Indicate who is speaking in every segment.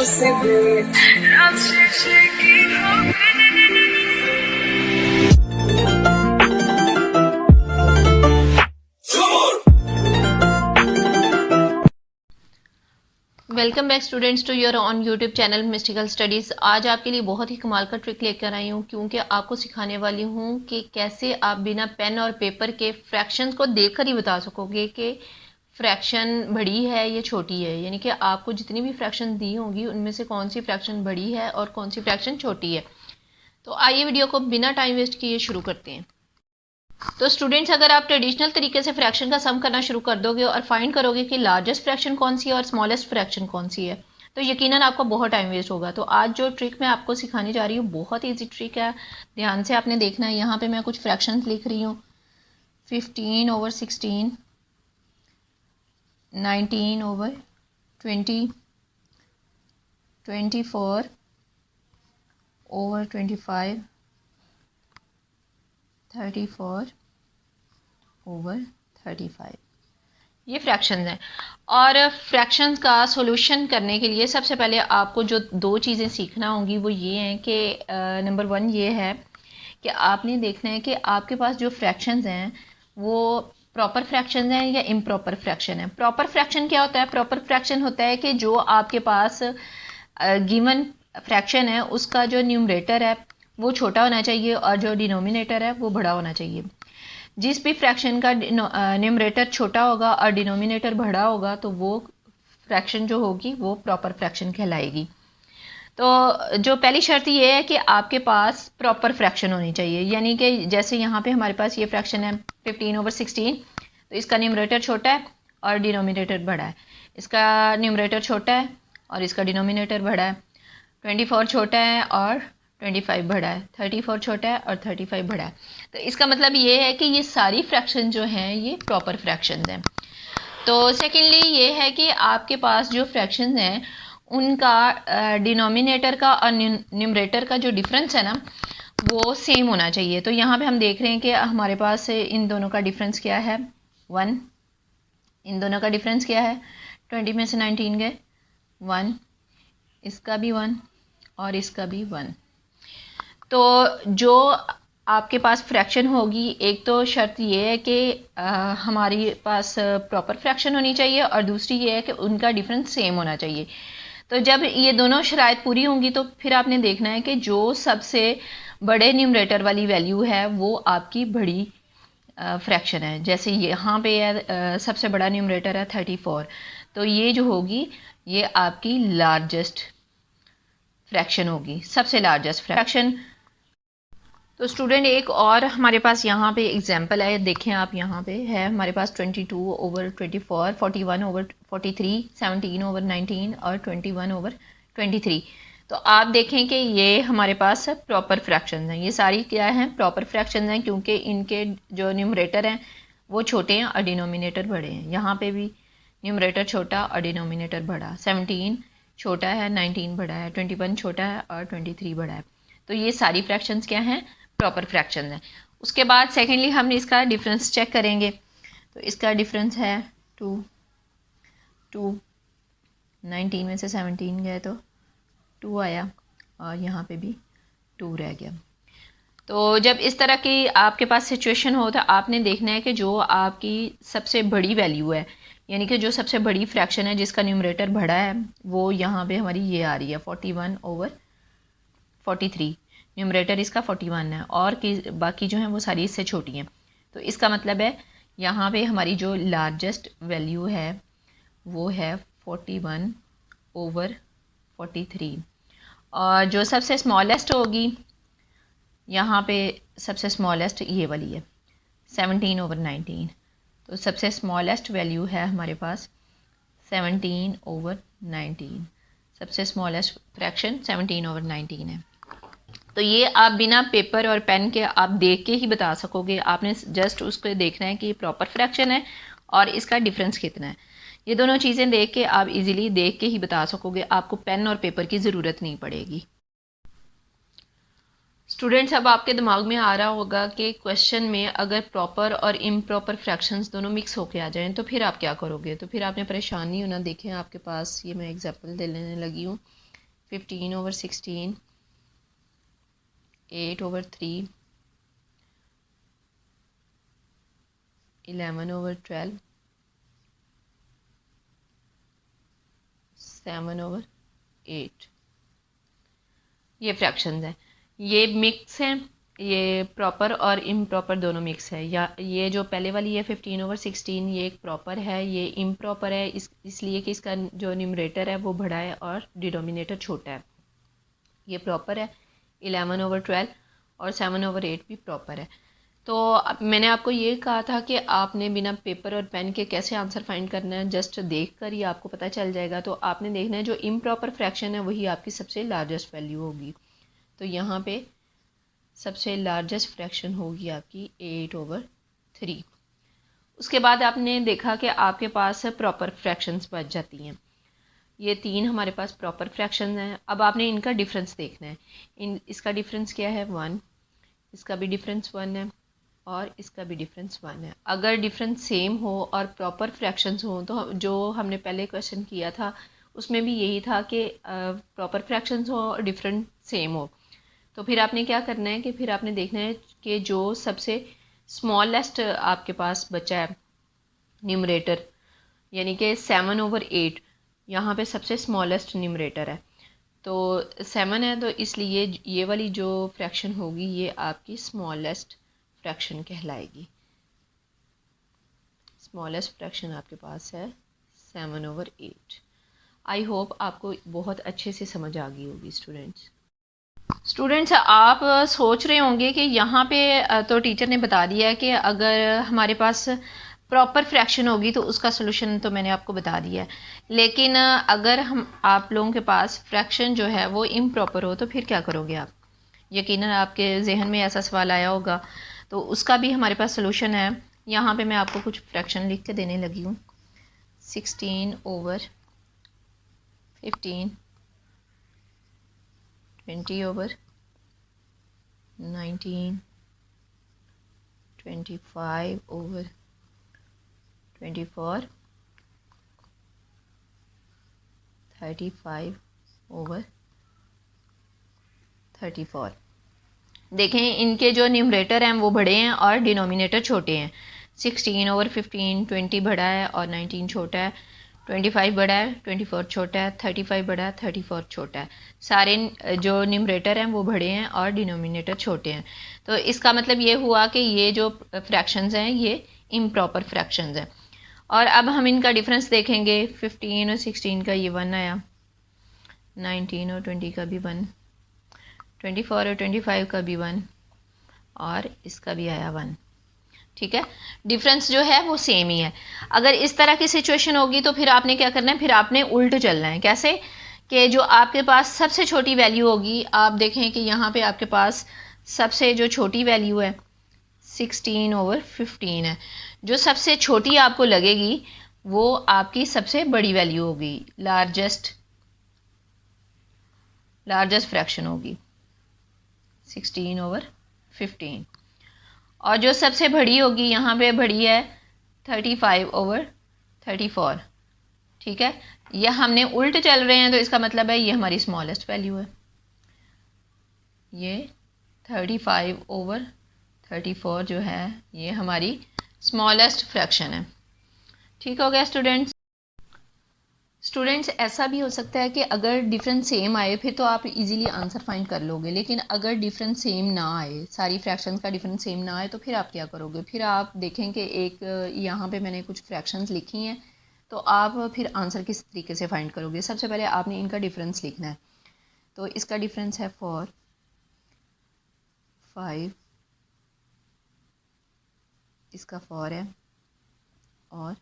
Speaker 1: Welcome back students to your on YouTube channel Mystical Studies. आज आपके लिए बहुत ही कमाल का ट्रिक लेकर आई हूँ, क्योंकि आपको सिखाने वाली हूँ कि कैसे आप बिना पेन और पेपर के फ्रैक्शंस को देखकर ही बता सकोगे कि फ्रैक्शन बड़ी है या छोटी है। यानी कि आपको जितनी भी फ्रैक्शन दी होंगी उनमें से कौन सी फ्रैक्शन बड़ी है और कौन सी फ्रैक्शन छोटी है। तो आइए वीडियो को बिना टाइम वेस्ट किए शुरू करते हैं। तो स्टूडेंट्स, अगर आप ट्रेडिशनल तरीके से फ्रैक्शन का सम करना शुरू कर दोगे और फाइंड करोगे कि लार्जेस्ट फ्रैक्शन कौन सी है और स्मॉलेस्ट फ्रैक्शन कौन सी है, तो यकीनन आपका बहुत टाइम वेस्ट होगा। तो आज जो ट्रिक मैं आपको सिखाने जा रही हूँ बहुत ईजी ट्रिक है, ध्यान से आपने देखना है। यहाँ पे मैं कुछ फ्रैक्शन लिख रही हूँ। 15/16, 19/20, 24/25, 34/35, ये फ्रैक्शंस हैं। और फ्रैक्शंस का सॉल्यूशन करने के लिए सबसे पहले आपको जो दो चीज़ें सीखना होंगी वो ये हैं कि नंबर 1 ये है कि आपने देखना है कि आपके पास जो फ्रैक्शंस हैं वो प्रॉपर फ्रैक्शंस हैं या इम्प्रॉपर फ्रैक्शन है। प्रॉपर फ्रैक्शन क्या होता है? प्रॉपर फ्रैक्शन होता है कि जो आपके पास गिवन फ्रैक्शन है उसका जो न्यूमरेटर है वो छोटा होना चाहिए और जो डिनोमिनेटर है वो बड़ा होना चाहिए। जिस भी फ्रैक्शन का न्यूमरेटर छोटा होगा और डिनोमिनेटर बड़ा होगा तो वो फ्रैक्शन जो होगी वो प्रॉपर फ्रैक्शन कहलाएगी। तो जो पहली शर्त ये है कि आपके पास प्रॉपर फ्रैक्शन होनी चाहिए। यानी कि जैसे यहाँ पे हमारे पास ये फ्रैक्शन है 15/16, तो इसका न्यूमरेटर छोटा है और डिनोमिनेटर बड़ा है। इसका न्यूमरेटर छोटा है और इसका डिनोमिनेटर बड़ा है। 24 छोटा है और 25 बड़ा है। 34 छोटा है और 35 बड़ा है। तो इसका मतलब ये है कि ये सारी फ्रैक्शन जो हैं ये प्रॉपर फ्रैक्शंस हैं। तो सेकेंडली ये है कि आपके पास जो फ्रैक्शंस हैं उनका डिनोमिनेटर का और न्यूमरेटर का जो डिफरेंस है ना वो सेम होना चाहिए। तो यहाँ पे हम देख रहे हैं कि हमारे पास इन दोनों का डिफरेंस क्या है? 1। इन दोनों का डिफरेंस क्या है? 20 में से 19 गए 1, इसका भी 1 और इसका भी 1। तो जो आपके पास फ्रैक्शन होगी, एक तो शर्त ये है कि हमारे पास प्रॉपर फ्रैक्शन होनी चाहिए और दूसरी ये है कि उनका डिफरेंस सेम होना चाहिए। तो जब ये दोनों शराइत पूरी होंगी तो फिर आपने देखना है कि जो सबसे बड़े न्यूमरेटर वाली वैल्यू है वो आपकी बड़ी फ्रैक्शन है। जैसे यहाँ पे है सबसे बड़ा न्यूमरेटर है 34, तो ये जो होगी ये आपकी लार्जेस्ट फ्रैक्शन होगी, सबसे लार्जेस्ट फ्रैक्शन। तो स्टूडेंट, एक और हमारे पास यहाँ पे एग्जांपल है, देखें आप। यहाँ पे है हमारे पास 22/24, 41/43, 17/19 और 21/23। तो आप देखें कि ये हमारे पास प्रॉपर फ्रैक्शंस हैं। ये सारी क्या हैं? प्रॉपर फ्रैक्शंस हैं, क्योंकि इनके जो न्यूमरेटर हैं वो छोटे हैं और डिनोमिनेटर बड़े हैं। यहाँ पे भी न्यूमरेटर छोटा और डिनोमिनेटर बड़ा। 17 छोटा है, 19 बड़ा है, 21 छोटा है और 23 बड़ा है। तो ये सारी फ्रैक्शंस क्या हैं? प्रॉपर फ्रैक्शंस हैं। उसके बाद सेकेंडली हम इसका डिफरेंस चेक करेंगे। तो इसका डिफरेंस है 2। 19 में से 17 गए तो 2 आया और यहाँ पे भी 2 रह गया। तो जब इस तरह की आपके पास सिचुएशन हो तो आपने देखना है कि जो आपकी सबसे बड़ी वैल्यू है, यानी कि जो सबसे बड़ी फ्रैक्शन है जिसका न्यूमरेटर बड़ा है, वो यहाँ पे हमारी ये आ रही है 41/43। न्यूमरेटर इसका 41 है और बाकी जो हैं वो सारी इससे छोटी हैं। तो इसका मतलब है यहाँ पे हमारी जो लार्जेस्ट वैल्यू है वो है 41/43 और जो सबसे स्मॉलेस्ट होगी यहाँ पे सबसे स्मॉलेस्ट ये वाली है 17/19। तो सबसे स्मॉलेस्ट वैल्यू है हमारे पास 17/19। सबसे स्मॉलेस्ट फ्रैक्शन 17/19 है। तो ये आप बिना पेपर और पेन के आप देख के ही बता सकोगे। आपने जस्ट उसको देखना है कि ये प्रॉपर फ्रैक्शन है और इसका डिफरेंस कितना है। ये दोनों चीज़ें देख के आप इजीली देख के ही बता सकोगे, आपको पेन और पेपर की ज़रूरत नहीं पड़ेगी। स्टूडेंट्स, अब आपके दिमाग में आ रहा होगा कि क्वेश्चन में अगर प्रॉपर और इम्प्रॉपर फ्रैक्शंस दोनों मिक्स होके आ जाएं तो फिर आप क्या करोगे। तो फिर आपने परेशान नहीं होना। देखें आपके पास ये मैं एग्जांपल देने लगी हूँ 15/16, 8/3, 11/12, 7/8। ये फ्रैक्शंस हैं, ये मिक्स हैं, ये प्रॉपर और इम्प्रॉपर दोनों मिक्स है। या ये जो पहले वाली है 15/16 ये एक प्रॉपर है, ये इम्प्रॉपर है इसलिए कि इसका जो न्यूमरेटर है वो बड़ा है और डिनोमिनेटर छोटा है। ये प्रॉपर है 11/12 और 7/8 भी प्रॉपर है। तो मैंने आपको ये कहा था कि आपने बिना पेपर और पेन के कैसे आंसर फाइंड करना है, जस्ट देख कर ही आपको पता चल जाएगा। तो आपने देखना है जो इम्प्रॉपर फ्रैक्शन है वही आपकी सबसे लार्जेस्ट वैल्यू होगी। तो यहाँ पे सबसे लार्जेस्ट फ्रैक्शन होगी आपकी 8/3। उसके बाद आपने देखा कि आपके पास प्रॉपर फ्रैक्शंस बच जाती हैं। ये 3 हमारे पास प्रॉपर फ्रैक्शंस हैं। अब आपने इनका डिफरेंस देखना है। इसका डिफरेंस क्या है 1, इसका भी डिफरेंस 1 है और इसका भी डिफरेंस 1 है। अगर डिफरेंस सेम हो और प्रॉपर फ्रैक्शंस हो तो जो हमने पहले क्वेश्चन किया था उसमें भी यही था कि प्रॉपर फ्रैक्शंस हो और डिफरेंट सेम हो। तो फिर आपने क्या करना है कि फिर आपने देखना है कि जो सबसे स्मॉलेस्ट आपके पास बचा है न्यूमरेटर, यानी कि 7/8 यहाँ पे सबसे स्मॉलेस्ट न्यूमरेटर है। तो 7 है, तो इसलिए ये वाली जो फ्रैक्शन होगी ये आपकी स्मॉलेस्ट फ्रैक्शन कहलाएगी। स्मॉलेस्ट फ्रैक्शन आपके पास है 7/8। आई होप आपको बहुत अच्छे से समझ आ गई होगी स्टूडेंट्स आप सोच रहे होंगे कि यहाँ पे तो टीचर ने बता दिया है कि अगर हमारे पास प्रॉपर फ्रैक्शन होगी तो उसका सोल्यूशन तो मैंने आपको बता दिया है, लेकिन अगर हम आप लोगों के पास फ्रैक्शन जो है वो इम्प्रॉपर हो तो फिर क्या करोगे आप? यकीनन आपके जहन में ऐसा सवाल आया होगा। तो उसका भी हमारे पास सोल्यूशन है। यहाँ पे मैं आपको कुछ फ्रैक्शन लिख के देने लगी हूँ। 16/15, 20/19, 25/24, 35/34। देखें इनके जो न्यूमरेटर हैं वो बड़े हैं और डिनोमिनेटर छोटे हैं। 16/15 20 बड़ा है और 19 छोटा है, 25 बड़ा है, 24 छोटा है, 35 बड़ा है, 34 छोटा है। सारे जो न्यूमरेटर हैं वो बड़े हैं और डिनोमिनेटर छोटे हैं। तो इसका मतलब ये हुआ कि ये जो फ्रैक्शंस हैं ये इम्प्रॉपर फ्रैक्शंस हैं। और अब हम इनका डिफरेंस देखेंगे। 15 और 16 का ये 1 आया, 19 और 20 का भी 1, 24 और 25 का भी 1 और इसका भी आया 1। ठीक है, डिफरेंस जो है वो सेम ही है। अगर इस तरह की सिचुएशन होगी तो फिर आपने क्या करना है, फिर आपने उल्ट चलना है। कैसे? कि जो आपके पास सबसे छोटी वैल्यू होगी, आप देखें कि यहाँ पे आपके पास सबसे जो छोटी वैल्यू है 16/15 है। जो सबसे छोटी आपको लगेगी वो आपकी सबसे बड़ी वैल्यू होगी, लार्जेस्ट फ्रैक्शन होगी 16/15। और जो सबसे बड़ी होगी यहाँ पे बड़ी है 35/34। ठीक है, यह हमने उल्ट चल रहे हैं तो इसका मतलब है ये हमारी स्मॉलेस्ट वैल्यू है। ये 35/34 जो है ये हमारी स्मॉलेस्ट फ्रैक्शन है। ठीक हो गया स्टूडेंट्स ऐसा भी हो सकता है कि अगर डिफरेंस सेम आए फिर तो आप इजीली आंसर फाइंड कर लोगे, लेकिन अगर डिफरेंस सेम ना आए, सारी फ्रैक्शंस का डिफरेंस सेम ना आए तो फिर आप क्या करोगे? फिर आप देखें कि एक यहाँ पे मैंने कुछ फ्रैक्शंस लिखी हैं, तो आप फिर आंसर किस तरीके से फाइंड करोगे? सबसे पहले आपने इनका डिफरेंस लिखना है। तो इसका डिफरेंस है 4, 5, इसका 4 है और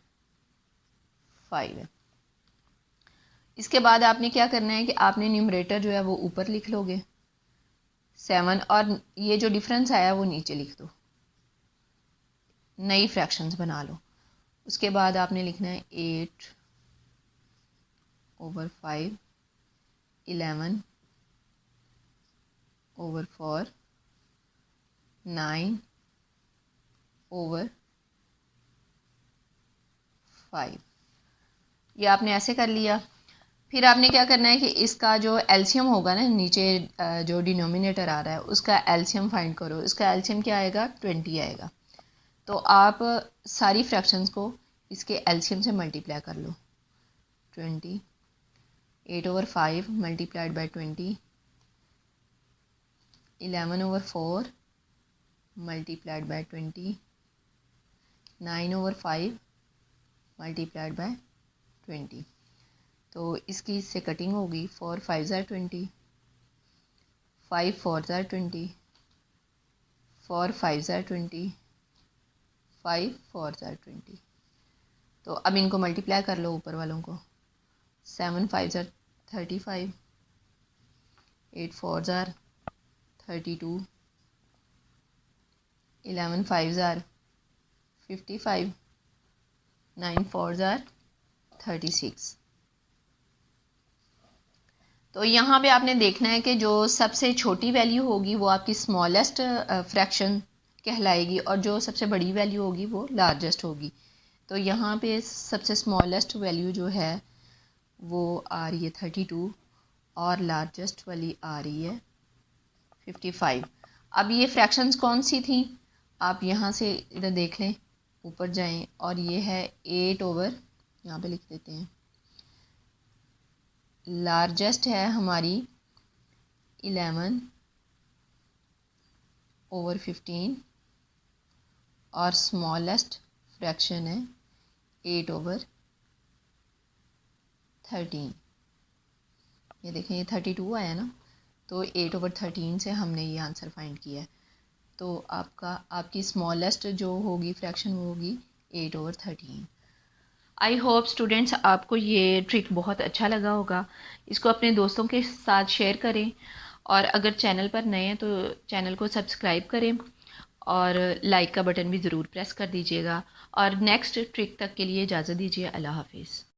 Speaker 1: 5 है। इसके बाद आपने क्या करना है कि आपने न्यूमरेटर जो है वो ऊपर लिख लोगे 7 और ये जो डिफरेंस आया वो नीचे लिख दो, नई फ्रैक्शंस बना लो। उसके बाद आपने लिखना है 8/5, 11/4, 9/5। ये आपने ऐसे कर लिया। फिर आपने क्या करना है कि इसका जो एलसीएम होगा ना, नीचे जो डिनोमिनेटर आ रहा है उसका एलसीएम फाइंड करो। इसका एलसीएम क्या आएगा? 20 आएगा। तो आप सारी फ्रैक्शंस को इसके एलसीएम से मल्टीप्लाई कर लो। 20, 8/5 multiplied by 20, 11/4 multiplied by 20, 9/5 multiplied by 20। तो इसकी इससे कटिंग होगी। 4 5 ज़ार 20, 5 4 ज़ार 20, 4 5 ज़ार 20, 5 4 ज़ार 20। तो अब इनको मल्टीप्लाई कर लो ऊपर वालों को। 7 5 ज़ार 35, 8 4 ज़ार 32, 11 5 ज़ार 55, 9 4 ज़ार 36। तो यहाँ पे आपने देखना है कि जो सबसे छोटी वैल्यू होगी वो आपकी स्मॉलेस्ट फ्रैक्शन कहलाएगी, और जो सबसे बड़ी वैल्यू होगी वो लार्जेस्ट होगी। तो यहाँ पे सबसे स्मॉलेस्ट वैल्यू जो है वो आ रही है 32, और लार्जेस्ट वाली आ रही है 55। अब ये फ्रैक्शंस कौन सी थी? आप यहाँ से इधर देख लें, ऊपर जाएं, और ये है 8 यहाँ पे लिख देते हैं। लार्जेस्ट है हमारी 11/15, और स्मॉलेस्ट फ्रैक्शन है 8/13। ये देखें, ये 32 आया ना, तो 8/13 से हमने ये आंसर फाइंड किया है। तो आपकी स्मॉलेस्ट जो होगी फ्रैक्शन वो होगी 8/13। आई होप स्टूडेंट्स आपको ये ट्रिक बहुत अच्छा लगा होगा। इसको अपने दोस्तों के साथ शेयर करें, और अगर चैनल पर नए हैं तो चैनल को सब्सक्राइब करें, और लाइक का बटन भी ज़रूर प्रेस कर दीजिएगा। और नेक्स्ट ट्रिक तक के लिए इजाज़त दीजिए। अल्लाह हाफिज़।